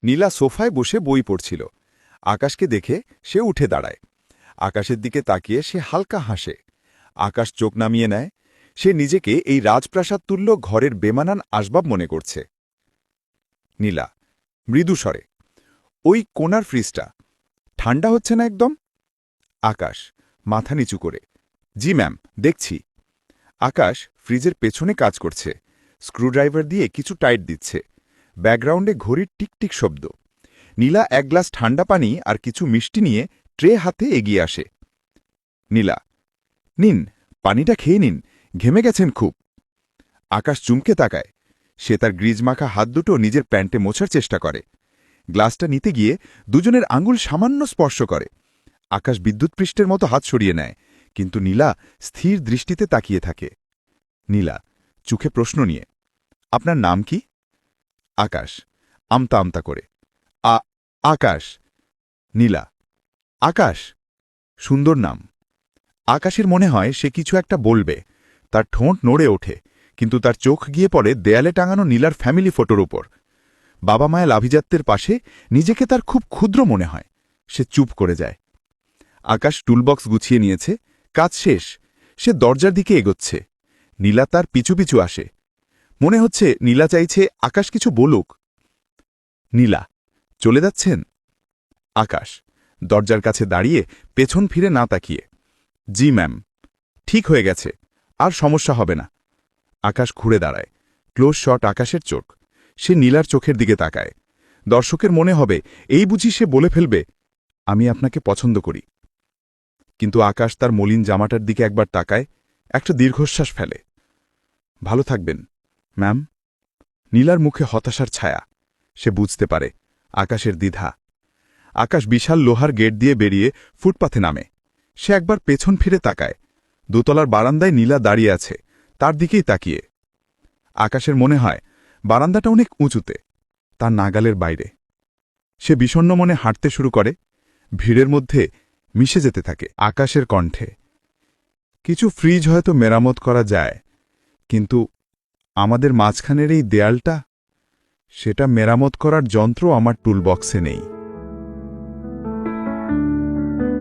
নীলা সোফায় বসে বই পড়ছিল। আকাশকে দেখে সে উঠে দাঁড়ায়। আকাশের দিকে তাকিয়ে সে হালকা হাসে। আকাশ চোখ নামিয়ে নেয়। সে নিজেকে এই রাজপ্রাসাদ তুল্য ঘরের বেমানান আসবাব মনে করছে। নীলা মৃদু স্বরে, ওই কোনার ফ্রিজটা ঠান্ডা হচ্ছে না একদম? আকাশ মাথা নিচু করে, জি ম্যাম, দেখছি। আকাশ ফ্রিজের পেছনে কাজ করছে। স্ক্রুড্রাইভার দিয়ে কিছু টাইট দিচ্ছে। ব্যাকগ্রাউন্ডে ঘড়ির টিকটিক শব্দ। নীলা এক গ্লাস ঠান্ডা পানি আর কিছু মিষ্টি নিয়ে ট্রে হাতে এগিয়ে আসে। নীলা, নিন, পানিটা খেয়ে নিন, ঘেমে গেছেন খুব। আকাশ চুমকে তাকায়। সে তার গ্রিজমাখা হাত দুটো নিজের প্যান্টে মোছার চেষ্টা করে। গ্লাসটা নিতে গিয়ে দুজনের আঙুল সামান্য স্পর্শ করে। আকাশ বিদ্যুৎপৃষ্ঠের মতো হাত সরিয়ে নেয়, কিন্তু নীলা স্থির দৃষ্টিতে তাকিয়ে থাকে। নীলা চোখে প্রশ্ন নিয়ে, আপনার নাম কি? আকাশ আমতা আমতা করে, আকাশ। নীলা, আকাশ, সুন্দর নাম। আকাশের মনে হয় সে কিছু একটা বলবে। তার ঠোঁট নড়ে ওঠে, কিন্তু তার চোখ গিয়ে পড়ে দেয়ালে টাঙানো নীলার ফ্যামিলি ফটোর উপর। বাবা মায়ের আভিজাত্যের পাশে নিজেকে তার খুব ক্ষুদ্র মনে হয়। সে চুপ করে যায়। আকাশ টুলবক্স গুছিয়ে নিয়েছে। কাজ শেষ। সে দরজার দিকে এগোচ্ছে। নীলা তার পিছু পিছু আসে। মনে হচ্ছে নীলা চাইছে আকাশ কিছু বলুক। নীলা, চলে যাচ্ছেন? আকাশ দরজার কাছে দাঁড়িয়ে পেছন ফিরে না তাকিয়ে, জি ম্যাম, ঠিক হয়ে গেছে, আর সমস্যা হবে না। আকাশ ঘুরে দাঁড়ায়। ক্লোজ শট আকাশের চোখ। সে নীলার চোখের দিকে তাকায়। দর্শকের মনে হবে এই বুঝি সে বলে ফেলবে, আমি আপনাকে পছন্দ করি। কিন্তু আকাশ তার মলিন জামাটার দিকে একবার তাকায়, একটা দীর্ঘশ্বাস ফেলে। ভালো থাকবেন ম্যাম। নীলার মুখে হতাশার ছায়া। সে বুঝতে পারে আকাশের দ্বিধা। আকাশ বিশাল লোহার গেট দিয়ে বেরিয়ে ফুটপাথে নামে। সে একবার পেছন ফিরে তাকায়। দোতলার বারান্দায় নীলা দাঁড়িয়ে আছে, তার দিকেই তাকিয়ে। আকাশের মনে হয় বারান্দাটা অনেক উঁচুতে, তার নাগালের বাইরে। সে বিষণ্ণ মনে হাঁটতে শুরু করে। ভিড়ের মধ্যে মিশে যেতে থাকে। আকাশের কণ্ঠে, কিছু ফ্রিজ হয়তো মেরামত করা যায়, কিন্তু আমাদের মাঝখানের এই দেয়ালটা, সেটা মেরামত করার যন্ত্র আমার টুলবক্সে নেই।